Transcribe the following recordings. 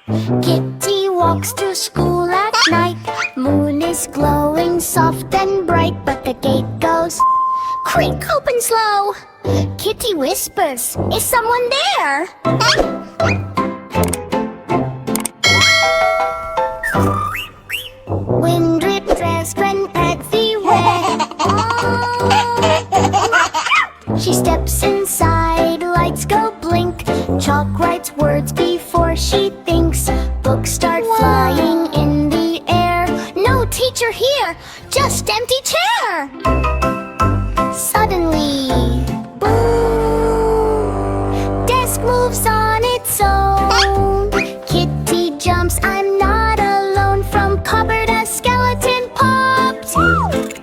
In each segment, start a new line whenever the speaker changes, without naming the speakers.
Kitty walks to school at night. Moon is glowing soft and bright, but the gate goes creak open slow. Kitty whispers, "Is someone there?" Wind drip dress went everywhere. She steps inside, lights go blink. Chalk writes words before she thinks. Books start flying in the air. No teacher here, just empty chair. Suddenly, boom! Desk moves on its own. Kitty jumps, I'm not alone. From cupboard a skeleton pops.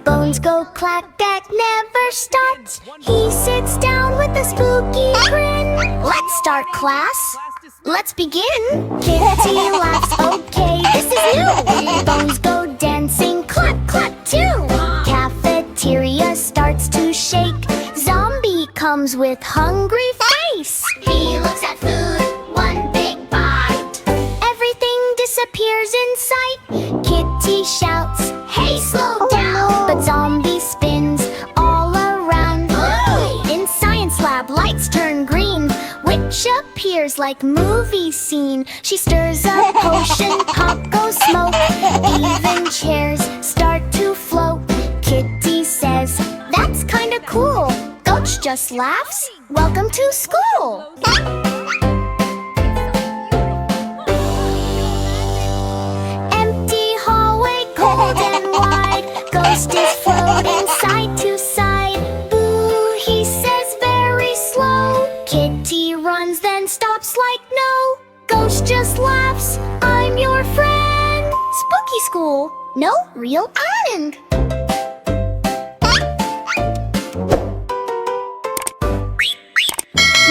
Bones go clack, that never stops. He sits down with a spooky grin. Let's start class. Let's begin. Kitty laughs, okay, this is new. Bones go dancing, clap, clap too. Cafeteria starts to shake. Zombie comes with hungry face. He looks at food, one big bite. Everything disappears in sight. Kitty shouts, "Hey, slow down!" But zombie spins all around. In science lab, lights turn green. Witch appears like movie scene. She stirs a potion, pop goes smoke. Even chairs start to float. Kitty says, "That's kinda cool." Coach just laughs, "Welcome to school." Empty hallway, cold and wide. Ghost is floating side to side. Boo, he says very slow. Kitty runs, then stops like no. Ghost just laughs, "I'm your friend." Spooky school, no real end.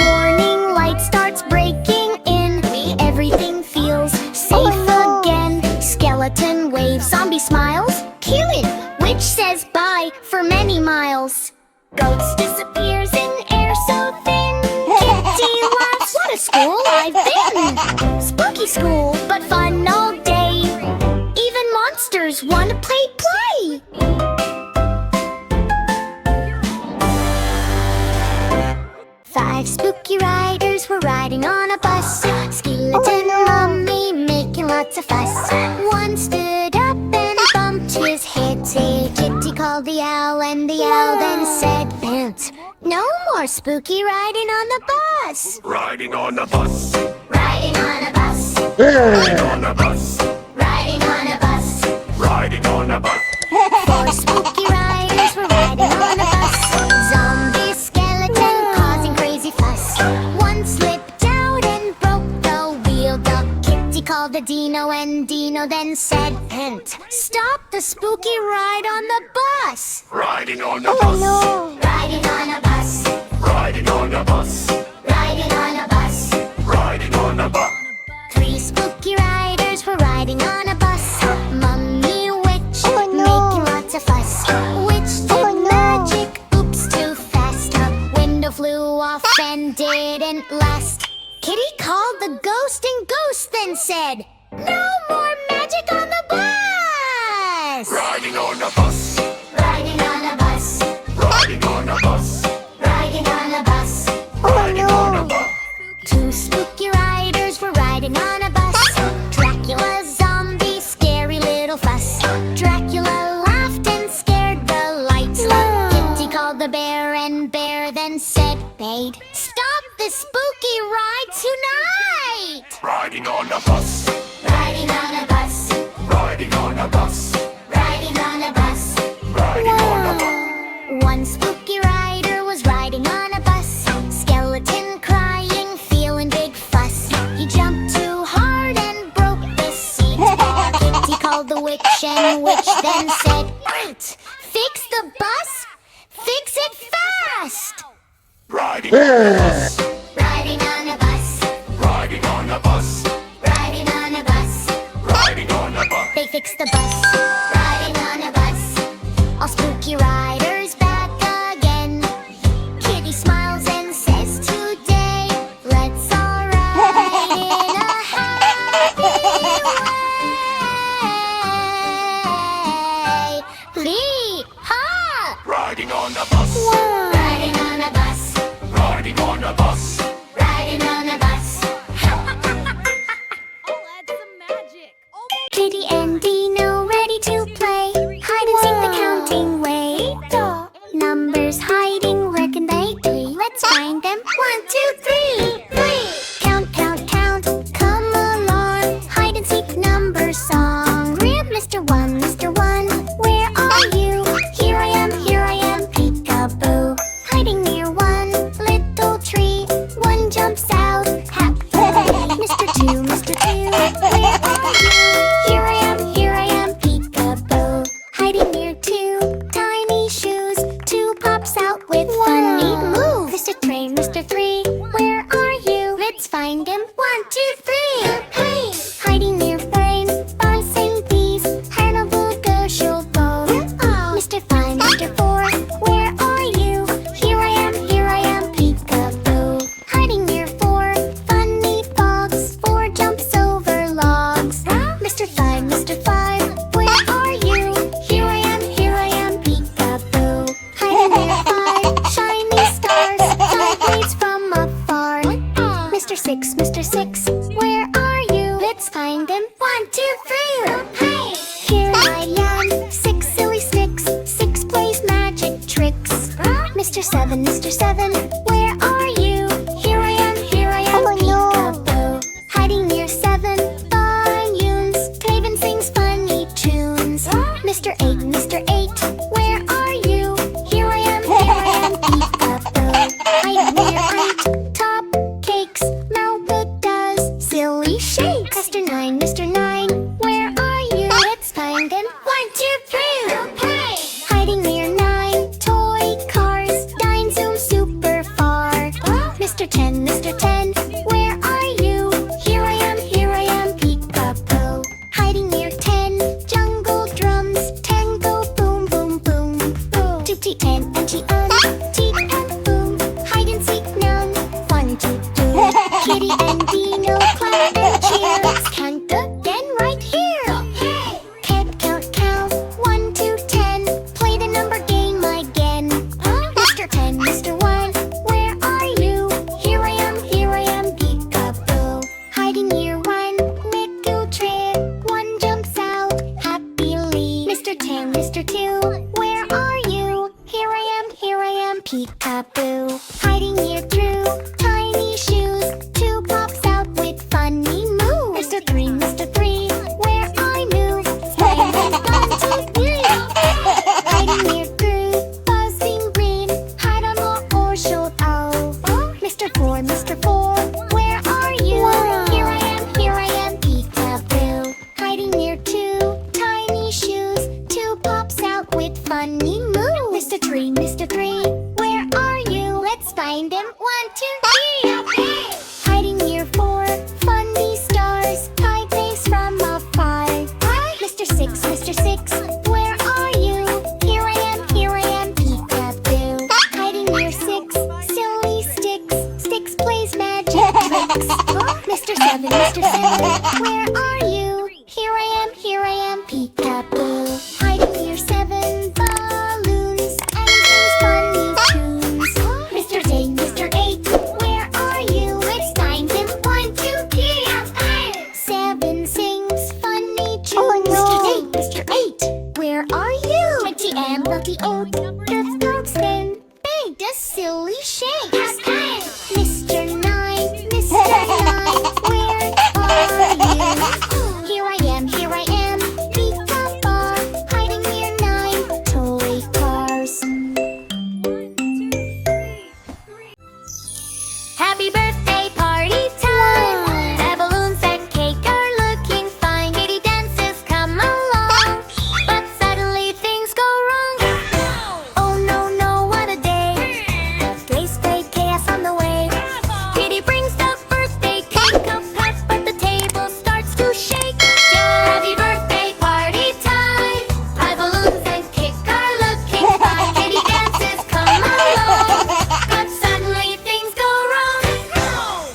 Morning light starts breaking in. Everything feels safe again. Skeleton waves, zombie smiles. Killing, witch says bye for many miles. Ghost disappears in air so thin. Kitty laughs, "What a school I've been." Spooky school, but fun all day. Even monsters wanna play. 5 spooky riders were riding on a bus. Skeleton mummy making lots of fuss. One stood up and bumped his head. Say, Kitty called the owl, and the owl then said, "Bent, no more spooky riding on the bus."
Riding on a bus.
Riding on a bus.
Riding on a bus.
Riding on a bus.
Riding on a bus.
4 spooky riders were riding on a bus. Zombie skeleton causing crazy fuss. One slipped out and broke the wheel. The Kitty called the Dino, and Dino then said, "Hint, stop the spooky ride on the bus."
Riding on a bus.
Riding on a bus.
Riding on a bus.
Riding on a bus.
Riding on a bus.
3 spooky riders were riding on a bus. Mummy witch making lots of fuss. Witch did magic, oops, too fast. A window flew off and didn't last. Kitty called the ghost, and ghost then said, "No more magic on the bus."
Riding on a bus.
Riding on a bus.
Riding on a bus.
Riding on a bus.
Riding on a bus.
2 spooky riders were riding on a bus. Dracula, zombie, scary little fuss. Dracula laughed and scared the lights. Kitty called the bear, and bear then said, "Babe, stop this spooky ride tonight."
Riding on a bus.
Riding on a bus.
Riding on a bus.
Riding on a bus.
Riding on a bus.
One spooky rider was riding on a bus. Skeleton crying, feeling big fuss. He jumped too hard and broke the seat. Kitty called the witch, and witch then said, "Right, fix the bus, fix it fast."
Riding on a bus.
Riding on a bus.
Riding on a bus.
Riding on a bus.
Riding on a bus.
They fixed the bus. Riding on a bus. All spooky riders back again. Kitty smiles and says, "Today, let's all ride in a happy Here I am, peekaboo, hiding near two tiny shoes. Two pops out with funny moves. Mr. Train, Mr. Three, where are you? Let's find him. 1, 2, 3. Hey! Hiding near brains, bus and bees. Hannibal, Gershel, Bone. Mr. 5, Mr. 4, where are you? Here I am, peekaboo, hiding near 4 funny fogs. 4 jumps over logs. Mr. 5, Mr. 5, where are you? Here I am, peekaboo, hiding near 5 shiny stars. 5 waves from afar. Mr. 6, Mr. 6, where are you? Let's find him. 1, 2, 3. Hey! Here I am, 6 silly sticks. 6 plays magic tricks. Mr. 7, Mr. 7, where are you? Here I am, peekaboo, hiding near 7 volumes. Taven sings funny tunes. Mr. 8, Mr. 8, where are you? Here I am, peekaboo, hiding near 8 top cakes. Malva does silly shakes. Mr. 9, where are you? Let's find him. 1, 2, 3. Hey! Hiding near 9 toy cars. Dine zoom super far. Mr. 10, Mr. 10, where are you? Here I am, peekaboo, hiding near 10 jungle drums. Tango, boom, boom, boom, boom. Toot and un, teet and boom. Hide and seek none, fun to do. Kitty and Dino clap and cheer. Let's count again right here. Cat count, 1 to 10. Play the number game again. Mr. 10, Mr. 1, where are you? Here I am, peekaboo, hiding near 1 little tree. 1 jumps out happily. Mr. 10, Mr. 2, where are you? Here I am, peekaboo, hiding near through tiny shoes. 2 pops out with funny moves. Mr. 3, Mr. 3, where I move. Splendid, 1, 2, 3. Hiding near through buzzing green. Hide on more or show out. Mr. 4, Mr. 4, where are you? Here I am, peekaboo, hiding near 2 tiny shoes. 2 pops out with funny moves. Mr. 3, Mr. 3, where are you? Let's find him. 1, 2, 3. Hiding near 4 funny stars. 5 days from afar. Mr. 6, Mr. 6, where are you? Here I am, peekaboo, hiding near 6 silly sticks. 6 plays magic tricks. Mr. 7, Mr. 7, where are you? Here I am, peekaboo, hiding near 7 balloons. And sings funny tunes. Mr. 8, Mr. 8, where are you? Let's find him. 1, 2, 3. 7 sings funny tunes. Mr. 8, where are you? 20 and 38, the throat spin. Bang, the silly shake. Mr. 9, Mr. 9, where are you? Here I am, peekaboo, hiding near 9 toy cars. Happy birthday party time! The balloons and cake are looking fine. Kitty dances come along, but suddenly things go wrong. Oh no, no, what a day! The place play chaos on the way. Kitty brings the birthday cake up half, but the table starts to shake. Happy birthday party time! High balloons and cake are looking fine. Kitty dances come along, but suddenly things go wrong.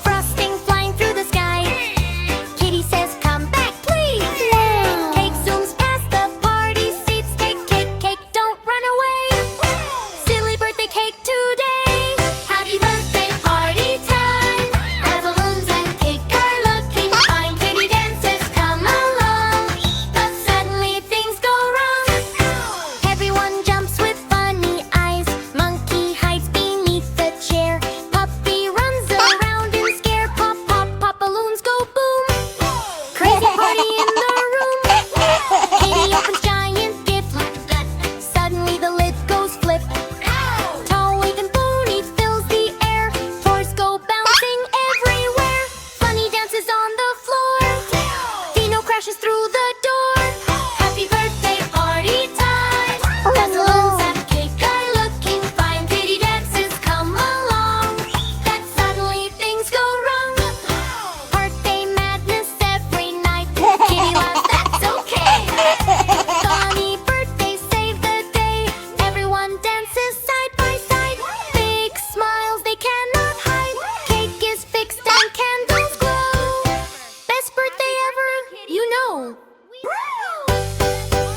Frosting flying through the sky. Kitty says, come back, please. Cake zooms past the party seats. Cake, don't run away. Silly birthday cake today. Happy birthday party time. High balloons and cake are looking fine. Kitty dances come along, but suddenly things go wrong. Everyone jumps with funny eyes. Monkey hides beneath the chair. Puppy runs around and scare. Pop, pop, pop, balloons go boom. Crazy party in the room. Kitty opens giant gift. Suddenly the lid goes flip. Tall waving pony fills the air. Toys go bouncing everywhere. Funny dances on the floor. dashes through the door. Happy birthday party time. Balloons and cake are looking fine. Kitty dances come along. Then suddenly things go wrong. Birthday madness every night. Kitty laughs, that's okay. Funny birthday save the day. Everyone dances side by side. Big smiles they cannot hide. Cake is fixed and candles glow. Best birthday ever, you know.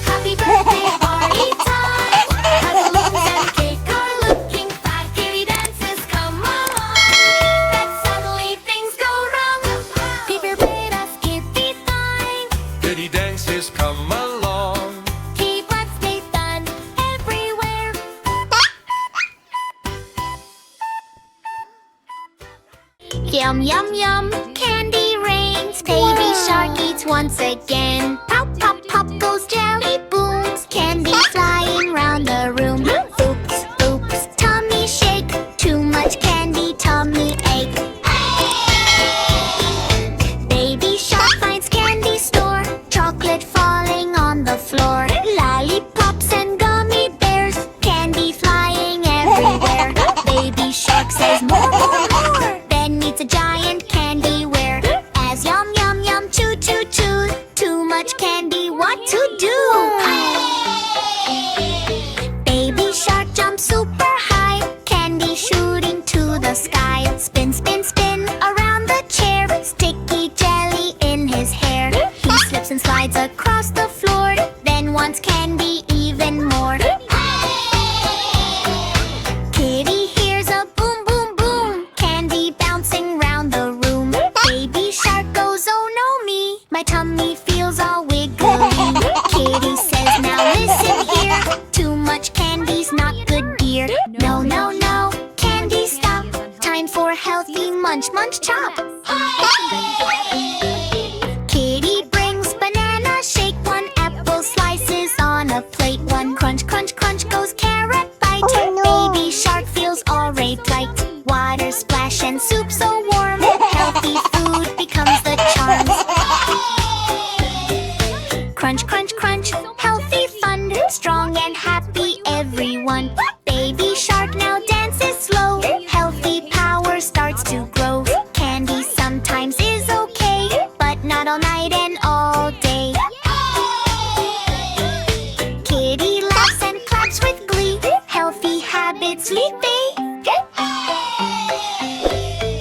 Happy birthday party time. Balloons and cake are looking fine. Kitty dances come along. Then suddenly things go wrong. Paper plate us kitty fine.
Kitty dances come along.
Keep what's stay fun everywhere. Yum, yum, yum, candy rains. Baby shark eats once again. Pop, pop, pop goes jelly booms. Candy flying round the room. Oops, oops, tummy shake. Too much candy, tummy ache. Baby shark finds candy store. Chocolate falling on the floor. Lollipops and gummy bears. Candy flying everywhere. Baby shark says more, more, more. Then meets a giant candy where as yum, yum, yum, chew, chew, chew. Too much candy, what to do? Baby shark jumps super high. Candy shooting to the sky. Spin, spin, spin around the chair. Sticky jelly in his hair. He slips and slides across the floor. Then wants candy even more. Kitty hears a boom, boom, boom. Candy bouncing round the room. Baby shark goes, oh no me. My tummy feels all wiggly. Kitty says, now listen here. Too much candy's not good, dear. No, no, no, candy stop. Time for healthy munch, munch, chop. Kitty brings banana shake. One apple slices on a plate. One crunch, crunch, crunch goes carrot bite. Baby shark feels all right. Water splash and soup so warm. Healthy food becomes the charm. Crunch, crunch, crunch, healthy fun. Strong and happy everyone. Baby shark now dances slow. Healthy power starts to grow. Candy sometimes is okay, but not all night and all day. Kitty laughs and claps with glee. Healthy habits lead me.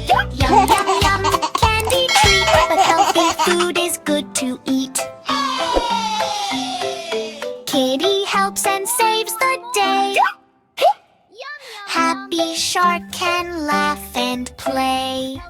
Yum, yum, yum, candy treat. But healthy food is good to eat. Kitty helps and saves the day. Happy shark can laugh and play.